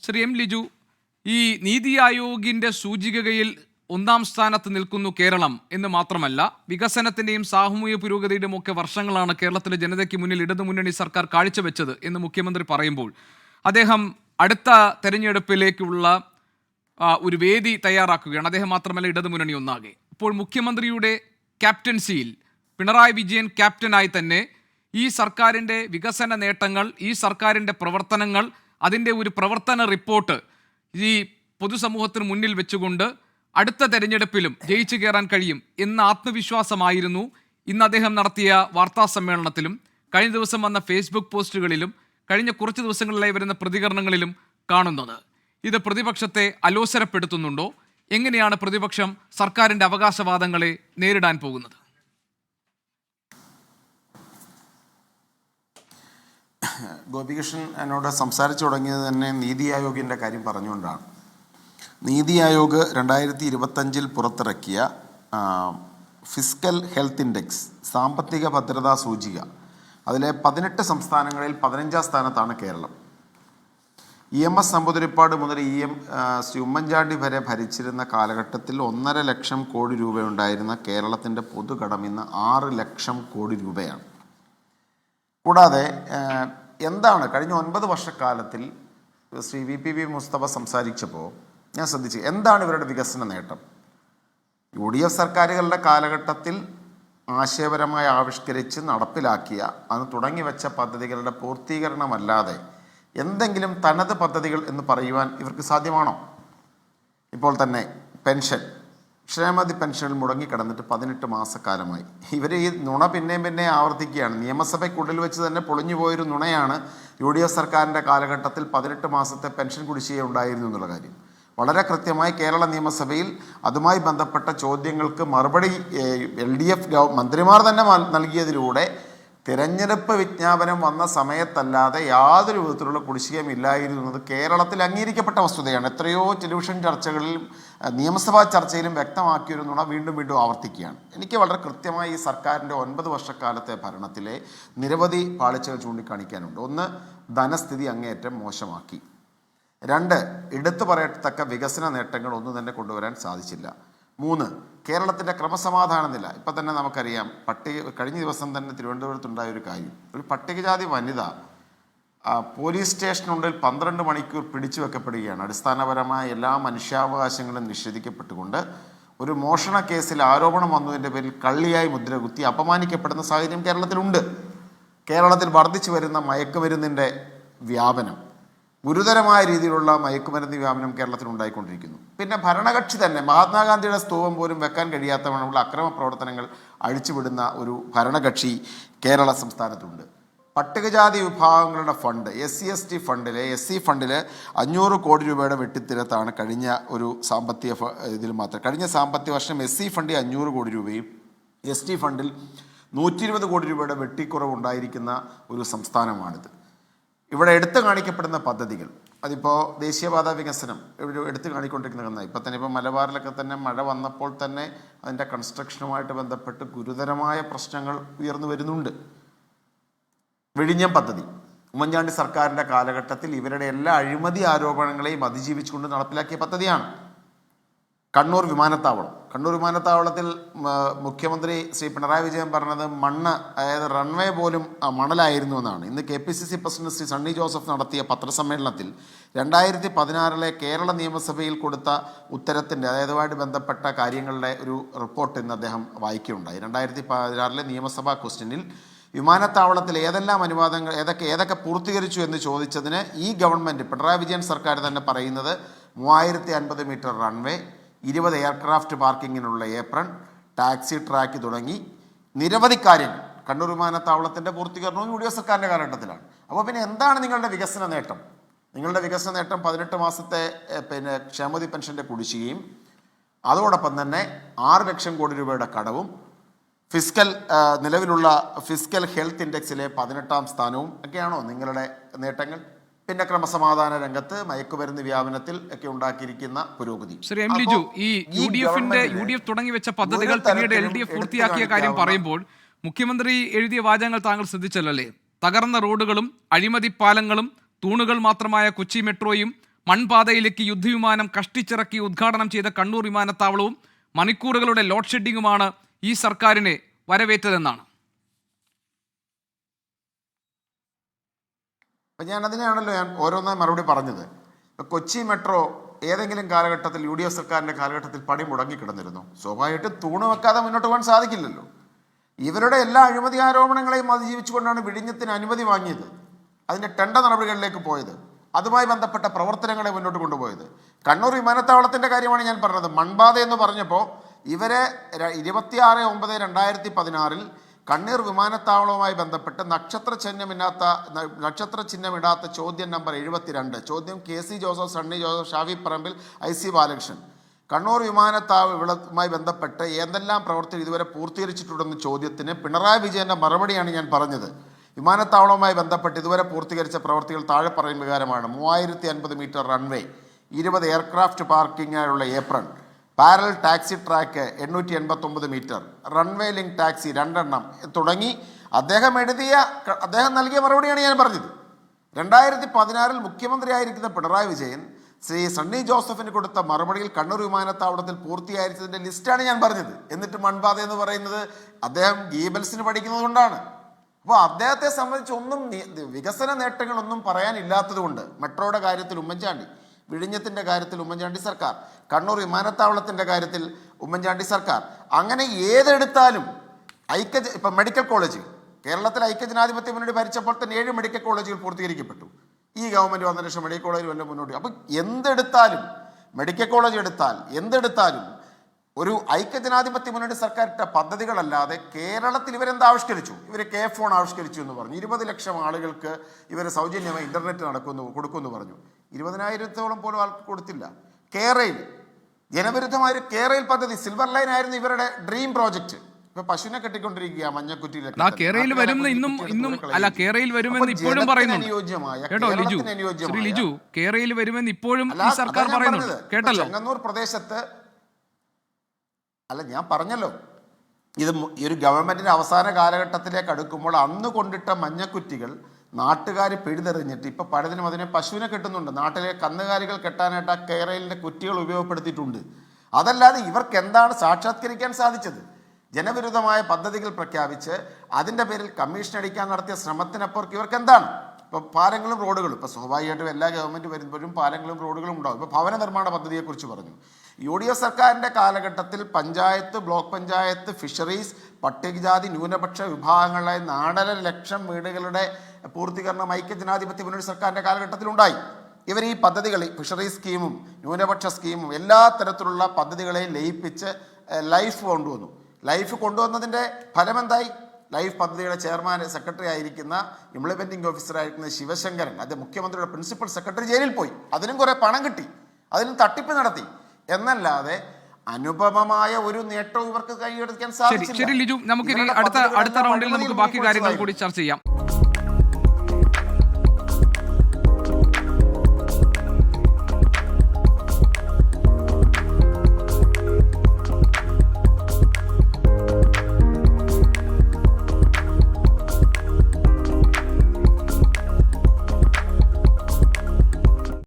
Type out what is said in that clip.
Shri M Liju, ഈ നീതി ആയോഗിന്റെ സൂചികയിൽ ഒന്നാം സ്ഥാനത്ത് നിൽക്കുന്നു കേരളം എന്ന് മാത്രമല്ല, വികസനത്തിന്റെയും സാമൂഹിക പുരോഗതിയുടെയും ഒക്കെ വർഷങ്ങളാണ് കേരളത്തിലെ ജനതയ്ക്ക് മുന്നിൽ ഇടതുമുന്നണി സർക്കാർ കാഴ്ചവെച്ചത് എന്ന് മുഖ്യമന്ത്രി പറയുമ്പോൾ അദ്ദേഹം അടുത്ത തെരഞ്ഞെടുപ്പിലേക്കുള്ള ഒരു വേദി തയ്യാറാക്കുകയാണ്. അദ്ദേഹം മാത്രമല്ല, ഇടതുമുന്നണി ഒന്നാകെ. അപ്പോൾ മുഖ്യമന്ത്രിയുടെ ക്യാപ്റ്റൻസിയിൽ പിണറായി വിജയൻ ക്യാപ്റ്റനായി തന്നെ ഈ സർക്കാരിൻ്റെ വികസന നേട്ടങ്ങൾ, ഈ സർക്കാരിൻ്റെ പ്രവർത്തനങ്ങൾ, അതിൻ്റെ ഒരു പ്രവർത്തന റിപ്പോർട്ട് ഈ പൊതുസമൂഹത്തിന് മുന്നിൽ വെച്ചുകൊണ്ട് അടുത്ത തെരഞ്ഞെടുപ്പിലും ജയിച്ചു കയറാൻ കഴിയും എന്ന ആത്മവിശ്വാസമായിരുന്നു ഇന്ന് അദ്ദേഹം നടത്തിയ വാർത്താ സമ്മേളനത്തിലും കഴിഞ്ഞ ദിവസം വന്ന ഫേസ്ബുക്ക് പോസ്റ്റുകളിലും കഴിഞ്ഞ കുറച്ച് ദിവസങ്ങളിലായി വരുന്ന പ്രതികരണങ്ങളിലും കാണുന്നത്. ഇത് പ്രതിപക്ഷത്തെ അലോസരപ്പെടുത്തുന്നുണ്ടോ? എങ്ങനെയാണ് പ്രതിപക്ഷം സർക്കാരിൻ്റെ അവകാശവാദങ്ങളെ നേരിടാൻ പോകുന്നത്? ഗോപികൃഷ്ണൻ എന്നോട് സംസാരിച്ചു തുടങ്ങിയത് തന്നെ നീതി ആയോഗിൻ്റെ കാര്യം പറഞ്ഞുകൊണ്ടാണ്. നീതി ആയോഗ് 2025 പുറത്തിറക്കിയ ഫിസ്ക്കൽ ഹെൽത്ത് ഇൻഡെക്സ്, സാമ്പത്തിക ഭദ്രതാ സൂചിക, അതിലെ 18 സംസ്ഥാനങ്ങളിൽ 15ാം സ്ഥാനത്താണ് കേരളം. EMS നമ്പൂതിരിപ്പാട് മുതൽ ശ്രീ ഉമ്മൻചാണ്ടി വരെ ഭരിച്ചിരുന്ന കാലഘട്ടത്തിൽ 1.5 ലക്ഷം കോടി രൂപയുണ്ടായിരുന്ന കേരളത്തിൻ്റെ പൊതുകടം ഇന്ന് 6 ലക്ഷം കോടി രൂപയാണ്. കൂടാതെ എന്താണ് കഴിഞ്ഞ 9 വർഷക്കാലത്തിൽ ശ്രീ VPV മുസ്തഫ സംസാരിച്ചപ്പോൾ ഞാൻ ശ്രദ്ധിച്ചു, എന്താണ് ഇവരുടെ വികസന നേട്ടം? UDF സർക്കാരുകളുടെ കാലഘട്ടത്തിൽ ആശയപരമായി ആവിഷ്കരിച്ച് നടപ്പിലാക്കിയ അന്ന് തുടങ്ങി വെച്ച പദ്ധതികളുടെ പൂർത്തീകരണമല്ലാതെ എന്തെങ്കിലും തനത് പദ്ധതികൾ എന്ന് പറയുവാൻ ഇവർക്ക് സാധ്യമാണോ? ഇപ്പോൾ തന്നെ പെൻഷൻ, ക്ഷേമനിധി പെൻഷനിൽ മുടങ്ങിക്കിടന്നിട്ട് 18 മാസക്കാലമായി. ഇവർ ഈ നുണ പിന്നെയും ആവർത്തിക്കുകയാണ്. നിയമസഭയ്ക്കുള്ളിൽ വെച്ച് തന്നെ പൊളിഞ്ഞു പോയൊരു നുണയാണ് UDF സർക്കാരിൻ്റെ കാലഘട്ടത്തിൽ 18 മാസത്തെ പെൻഷൻ കുടിശ്ശിക ഉണ്ടായിരുന്നു എന്നുള്ള കാര്യം. വളരെ കൃത്യമായി കേരള നിയമസഭയിൽ അതുമായി ബന്ധപ്പെട്ട ചോദ്യങ്ങൾക്ക് മറുപടി LDF മന്ത്രിമാർ തന്നെ നൽകിയതിലൂടെ തിരഞ്ഞെടുപ്പ് വിജ്ഞാപനം വന്ന സമയത്തല്ലാതെ യാതൊരു വിധത്തിലുള്ള കുടിശ്ശികയും ഇല്ലായിരുന്നു എന്നത് കേരളത്തിൽ അംഗീകരിക്കപ്പെട്ട വസ്തുതയാണ്. എത്രയോ ടെലിവിഷൻ ചർച്ചകളിലും നിയമസഭാ ചർച്ചയിലും വ്യക്തമാക്കിയൊരു നുണ വീണ്ടും ആവർത്തിക്കുകയാണ്. എനിക്ക് വളരെ കൃത്യമായി ഈ സർക്കാരിൻ്റെ 9 വർഷക്കാലത്തെ ഭരണത്തിലെ നിരവധി പാളിച്ചകൾ ചൂണ്ടിക്കാണിക്കാനുണ്ട്. ഒന്ന്, ധനസ്ഥിതി അങ്ങേയറ്റം മോശമാക്കി. 2, എടുത്തു പറയത്തക്ക വികസന നേട്ടങ്ങൾ ഒന്നും തന്നെ കൊണ്ടുവരാൻ സാധിച്ചില്ല. 3, കേരളത്തിൻ്റെ ക്രമസമാധാന നില. ഇപ്പം തന്നെ നമുക്കറിയാം, കഴിഞ്ഞ ദിവസം തന്നെ തിരുവനന്തപുരത്തുണ്ടായ ഒരു കാര്യം, ഒരു പട്ടികജാതി വനിത പോലീസ് സ്റ്റേഷനുള്ളിൽ 12 മണിക്കൂർ പിടിച്ചു വെക്കപ്പെടുകയാണ്. അടിസ്ഥാനപരമായ എല്ലാ മനുഷ്യാവകാശങ്ങളും നിഷേധിക്കപ്പെട്ടുകൊണ്ട് ഒരു മോഷണ കേസിൽ ആരോപണം വന്നതിൻ്റെ പേരിൽ കള്ളിയായി മുദ്രകുത്തി അപമാനിക്കപ്പെടുന്ന സാഹചര്യം കേരളത്തിലുണ്ട്. കേരളത്തിൽ വർദ്ധിച്ചു വരുന്ന മയക്കുമരുന്നിൻ്റെ വ്യാപനം, ഗുരുതരമായ രീതിയിലുള്ള മയക്കുമരുന്ന് വ്യാപനം കേരളത്തിൽ ഉണ്ടായിക്കൊണ്ടിരിക്കുന്നു. പിന്നെ ഭരണകക്ഷി തന്നെ മഹാത്മാഗാന്ധിയുടെ സ്തൂപം പോലും വെക്കാൻ കഴിയാത്തവണ്ണമുള്ള അക്രമ പ്രവർത്തനങ്ങൾ അഴിച്ചുവിടുന്ന ഒരു ഭരണകക്ഷി കേരള സംസ്ഥാനത്തുണ്ട്. പട്ടികജാതി വിഭാഗങ്ങളുടെ ഫണ്ട്, SC/ST ഫണ്ടിലെ SC ഫണ്ടിൽ 500 കോടി രൂപയുടെ വെട്ടിത്തിരത്താണ് കഴിഞ്ഞ ഒരു സാമ്പത്തിക ഇതിൽ മാത്രം. കഴിഞ്ഞ സാമ്പത്തിക വർഷം SC ഫണ്ടിൽ 500 കോടി രൂപയും ST ഫണ്ടിൽ 120 കോടി രൂപയുടെ വെട്ടിക്കുറവ് ഉണ്ടായിരിക്കുന്ന ഒരു സംസ്ഥാനമാണിത്. ഇവിടെ എടുത്തു കാണിക്കപ്പെടുന്ന പദ്ധതികൾ, അതിപ്പോൾ ദേശീയപാത വികസനം എടുത്തു കാണിക്കൊണ്ടിരിക്കുന്ന ഒന്നാണ്. ഇപ്പം തന്നെ മലബാറിലൊക്കെ തന്നെ മഴ വന്നപ്പോൾ തന്നെ അതിൻ്റെ കൺസ്ട്രക്ഷനുമായിട്ട് ബന്ധപ്പെട്ട് ഗുരുതരമായ പ്രശ്നങ്ങൾ ഉയർന്നു വരുന്നുണ്ട്. വിഴിഞ്ഞം പദ്ധതി ഉമ്മൻചാണ്ടി സർക്കാരിൻ്റെ കാലഘട്ടത്തിൽ ഇവരുടെ എല്ലാ അഴിമതി ആരോപണങ്ങളെയും അതിജീവിച്ചുകൊണ്ട് നടപ്പിലാക്കിയ പദ്ധതിയാണ്. കണ്ണൂർ വിമാനത്താവളത്തിൽ മുഖ്യമന്ത്രി ശ്രീ പിണറായി വിജയൻ പറഞ്ഞത് മണ്ണ്, അതായത് റൺവേ പോലും മണലായിരുന്നു എന്നാണ്. ഇന്ന് KPCC പ്രസിഡന്റ് ശ്രീ സണ്ണി ജോസഫ് നടത്തിയ പത്രസമ്മേളനത്തിൽ 2016 കേരള നിയമസഭയിൽ കൊടുത്ത ഉത്തരത്തിൻ്റെ, അതായതുമായിട്ട് ബന്ധപ്പെട്ട കാര്യങ്ങളുടെ ഒരു റിപ്പോർട്ട് ഇന്ന് അദ്ദേഹം വായിക്കുകയുണ്ടായി. 2016 നിയമസഭാ ക്വസ്റ്റ്യനിൽ വിമാനത്താവളത്തിൽ ഏതെല്ലാം അനുവാദങ്ങൾ ഏതൊക്കെ പൂർത്തീകരിച്ചു എന്ന് ചോദിച്ചതിന് ഈ ഗവൺമെൻറ്, പിണറായി വിജയൻ സർക്കാർ തന്നെ പറയുന്നത് 3050 മീറ്റർ റൺവേ, 20 എയർക്രാഫ്റ്റ് പാർക്കിങ്ങിനുള്ള ഏപ്രൺ, ടാക്സി ട്രാക്ക് തുടങ്ങി നിരവധി കാര്യങ്ങൾ കണ്ണൂർ വിമാനത്താവളത്തിൻ്റെ പൂർത്തീകരണവും UDF സർക്കാരിൻ്റെ കാലഘട്ടത്തിലാണ്. അപ്പോൾ പിന്നെ എന്താണ് നിങ്ങളുടെ വികസന നേട്ടം? നിങ്ങളുടെ വികസന നേട്ടം 18 മാസത്തെ ക്ഷേമനിധി പെൻഷൻ്റെ കുടിശ്ശികയും അതോടൊപ്പം തന്നെ 6 ലക്ഷം കോടി രൂപയുടെ കടവും നിലവിലുള്ള ഫിസ്ക്കൽ ഹെൽത്ത് ഇൻഡെക്സിലെ 18ാം സ്ഥാനവും ഒക്കെയാണോ നിങ്ങളുടെ നേട്ടങ്ങൾ? പിന്നെ ക്രമസമാധാന രംഗത്ത് മയക്കുമരുന്ന് വ്യാപനത്തിൽ ഒക്കെ ഉണ്ടാക്കിയിരിക്കുന്ന പുരോഗതി. ശ്രീ എം ലിജു, ഈ UDF തുടങ്ങി വെച്ച പദ്ധതികൾ പിന്നീട് LDF പൂർത്തിയാക്കിയ കാര്യം പറയുമ്പോൾ മുഖ്യമന്ത്രി എഴുതിയ വാചകങ്ങൾ താങ്കൾ ശ്രദ്ധിച്ചല്ലേ? തകർന്ന റോഡുകളും അഴിമതി പാലങ്ങളും തൂണുകൾ മാത്രമായ കൊച്ചി മെട്രോയും മൺപാതയിലേക്ക് യുദ്ധവിമാനം കഷ്ടിച്ചിറക്കി ഉദ്ഘാടനം ചെയ്ത കണ്ണൂർ വിമാനത്താവളവും മണിക്കൂറുകളുടെ ലോഡ് ഷെഡിങ്ങുമാണ് ഈ സർക്കാരിനെ വരവേറ്റതെന്നാണ്. അപ്പം അതിനെയാണല്ലോ ഞാൻ ഓരോന്നായി മറുപടി പറഞ്ഞത്. കൊച്ചി മെട്രോ ഏതെങ്കിലും കാലഘട്ടത്തിൽ UDF സർക്കാരിൻ്റെ കാലഘട്ടത്തിൽ പണി മുടങ്ങിക്കിടന്നിരുന്നു. സ്വാഭാവികമായിട്ടും തൂണ് വെക്കാതെ മുന്നോട്ട് പോകാൻ സാധിക്കില്ലല്ലോ. ഇവരുടെ എല്ലാ അഴിമതി ആരോപണങ്ങളെയും അതിജീവിച്ചുകൊണ്ടാണ് വിഴിഞ്ഞത്തിന് അനുമതി വാങ്ങിയത്, അതിൻ്റെ ടെൻഡർ നടപടികളിലേക്ക് പോയത്, അതുമായി ബന്ധപ്പെട്ട പ്രവർത്തനങ്ങളെ മുന്നോട്ട് കൊണ്ടുപോയത്. കണ്ണൂർ വിമാനത്താവളത്തിൻ്റെ കാര്യമാണ് ഞാൻ പറഞ്ഞത്. മൺപാത എന്ന് പറഞ്ഞപ്പോൾ ഇവരെ 26/9/2016 കണ്ണൂർ വിമാനത്താവളവുമായി ബന്ധപ്പെട്ട് നക്ഷത്ര ചിഹ്നമിടാത്ത ചോദ്യം നമ്പർ 72, ചോദ്യം KC ജോസഫ്, സണ്ണി ജോസഫ്, ഷാഫി പറമ്പിൽ, IC ബാലകൃഷ്ണൻ, കണ്ണൂർ വിമാനത്താവളവുമായി ബന്ധപ്പെട്ട് എന്തെല്ലാം പ്രവർത്തനം ഇതുവരെ പൂർത്തീകരിച്ചിട്ടുണ്ടെന്ന ചോദ്യത്തിന് പിണറായി വിജയൻ്റെ മറുപടിയാണ് ഞാൻ പറഞ്ഞത്. വിമാനത്താവളവുമായി ബന്ധപ്പെട്ട് ഇതുവരെ പൂർത്തീകരിച്ച പ്രവർത്തികൾ താഴെ പറയുന്ന പ്രകാരമാണ്: 3050 മീറ്റർ റൺവേ, 20 എയർക്രാഫ്റ്റ് പാർക്കിങ്ങിനായുള്ള apron, parallel taxi track 889 metre, runway link taxi 2 എണ്ണം തുടങ്ങി അദ്ദേഹം നൽകിയ മറുപടിയാണ് ഞാൻ പറഞ്ഞത്. 2016 മുഖ്യമന്ത്രിയായിരിക്കുന്ന പിണറായി വിജയൻ ശ്രീ സണ്ണി ജോസഫിന് കൊടുത്ത മറുപടിയിൽ കണ്ണൂർ വിമാനത്താവളത്തിൽ പൂർത്തിയായിരിച്ചതിൻ്റെ ലിസ്റ്റാണ് ഞാൻ പറഞ്ഞത്. എന്നിട്ട് മൺപാത എന്ന് പറയുന്നത് അദ്ദേഹം ഗീബൽസിന് പഠിക്കുന്നത് കൊണ്ടാണ്. അപ്പോൾ അദ്ദേഹത്തെ സംബന്ധിച്ച് ഒന്നും വികസന നേട്ടങ്ങളൊന്നും പറയാനില്ലാത്തത് കൊണ്ട് മെട്രോയുടെ കാര്യത്തിൽ ഉമ്മൻചാണ്ടി, വിഴിഞ്ഞത്തിൻ്റെ കാര്യത്തിൽ ഉമ്മൻചാണ്ടി സർക്കാർ, കണ്ണൂർ വിമാനത്താവളത്തിൻ്റെ കാര്യത്തിൽ ഉമ്മൻചാണ്ടി സർക്കാർ, അങ്ങനെ ഏതെടുത്താലും ഇപ്പം മെഡിക്കൽ കോളേജ് കേരളത്തിൽ ഐക്യജനാധിപത്യ മുന്നണി ഭരിച്ചപ്പോൾ തന്നെ 7 മെഡിക്കൽ കോളേജുകൾ പൂർത്തീകരിക്കപ്പെട്ടു. ഈ ഗവൺമെൻറ് വന്ന ശേഷം മെഡിക്കൽ കോളേജ് വല്ല മുന്നോട്ട്. അപ്പം എന്തെടുത്താലും, മെഡിക്കൽ കോളേജ് എടുത്താൽ എന്തെടുത്താലും ഒരു ഐക്യജനാധിപത്യ മുന്നണി സർക്കാർ ഇട്ട പദ്ധതികളല്ലാതെ കേരളത്തിൽ ഇവരെന്ത് ആവിഷ്കരിച്ചു? ഇവർ K-ഫോൺ ആവിഷ്കരിച്ചു എന്ന് പറഞ്ഞു. 20 ലക്ഷം ആളുകൾക്ക് ഇവർ സൗജന്യമായി ഇൻ്റർനെറ്റ് കൊടുക്കുമെന്ന് പറഞ്ഞു. 20,000-ഓളം പോലും ആൾക്ക് കൊടുത്തില്ല. കേരയിൽ ജനവിരുദ്ധമായ ഒരു കേരയിൽ പദ്ധതി, സിൽവർ ലൈൻ ആയിരുന്നു ഇവരുടെ ഡ്രീം പ്രോജക്റ്റ്. ഇപ്പൊ പശുവിനെ കെട്ടിക്കൊണ്ടിരിക്കുക മഞ്ഞക്കുറ്റിയിൽ. കേരയിൽ വരുമെന്ന് ഇപ്പോഴും പറയുന്നു. കേരയിൽ വരുമെന്ന് ഇപ്പോഴും ഈ സർക്കാർ പറയുന്നുണ്ട്. കേട്ടല്ലോ. ചെങ്ങന്നൂർ പ്രദേശത്ത് ഞാൻ പറഞ്ഞല്ലോ, ഇത് ഈ ഒരു ഗവൺമെന്റിന്റെ അവസാന കാലഘട്ടത്തിലേക്ക് അടുക്കുമ്പോൾ അന്ന് കൊണ്ടിട്ട മഞ്ഞക്കുറ്റികൾ നാട്ടുകാർ പിഴുതെറിഞ്ഞിട്ട് ഇപ്പൊ പലതിനും അതിനെ പശുവിനെ കെട്ടുന്നുണ്ട്. നാട്ടിലെ കന്നുകാലികൾ കെട്ടാനായിട്ട് ആ കേരളിന്റെ കുറ്റികൾ ഉപയോഗപ്പെടുത്തിയിട്ടുണ്ട്. അതല്ലാതെ ഇവർക്ക് എന്താണ് സാക്ഷാത്കരിക്കാൻ സാധിച്ചത്? ജനവിരുദ്ധമായ പദ്ധതികൾ പ്രഖ്യാപിച്ച് അതിൻ്റെ പേരിൽ കമ്മീഷൻ അടിക്കാൻ നടത്തിയ ശ്രമത്തിനപ്പുറത്ത് ഇവർക്ക് എന്താണ്? ഇപ്പോൾ പാലങ്ങളും റോഡുകളും, ഇപ്പോൾ സ്വാഭാവികമായിട്ടും എല്ലാ ഗവൺമെൻറ് വരുമ്പോഴും പാലങ്ങളും റോഡുകളും ഉണ്ടാകും. ഇപ്പോൾ ഭവന നിർമ്മാണ പദ്ധതിയെക്കുറിച്ച് പറഞ്ഞു. UDF സർക്കാരിൻ്റെ കാലഘട്ടത്തിൽ പഞ്ചായത്ത്, ബ്ലോക്ക് പഞ്ചായത്ത്, ഫിഷറീസ്, പട്ടികജാതി ന്യൂനപക്ഷ വിഭാഗങ്ങളായ 4.5 ലക്ഷം വീടുകളുടെ പൂർത്തീകരണം ഐക്യജനാധിപത്യ മുന്നണി സർക്കാരിൻ്റെ കാലഘട്ടത്തിലുണ്ടായി. ഇവർ ഈ പദ്ധതികൾ, ഫിഷറീസ് സ്കീമും ന്യൂനപക്ഷ സ്കീമും എല്ലാ തരത്തിലുള്ള പദ്ധതികളെയും ലയിപ്പിച്ച് ലൈഫ് കൊണ്ടുവന്നു. ലൈഫ് കൊണ്ടുവന്നതിൻ്റെ ഫലമെന്തായി? ലൈഫ് പദ്ധതിയുടെ ചെയർമാൻ, സെക്രട്ടറി ആയിരിക്കുന്ന ഇംപ്ലിമെൻറ്റിംഗ് ഓഫീസറായിരിക്കുന്ന ശിവശങ്കരൻ, അത് മുഖ്യമന്ത്രിയുടെ പ്രിൻസിപ്പൽ സെക്രട്ടറി ജയിലിൽ പോയി. അതിനും കുറേ പണം കിട്ടി, അതിനും തട്ടിപ്പ് നടത്തി എന്നല്ലാതെ അനുപമമായ ഒരു നേട്ടവും ഇവർക്ക് കൈയെടുക്കാൻ സാധിച്ചില്ല. ശരി ലിജു, നമുക്ക് അടുത്ത റൗണ്ടിൽ നമുക്ക് ബാക്കി കാര്യങ്ങൾ കൂടി ചർച്ച ചെയ്യാം.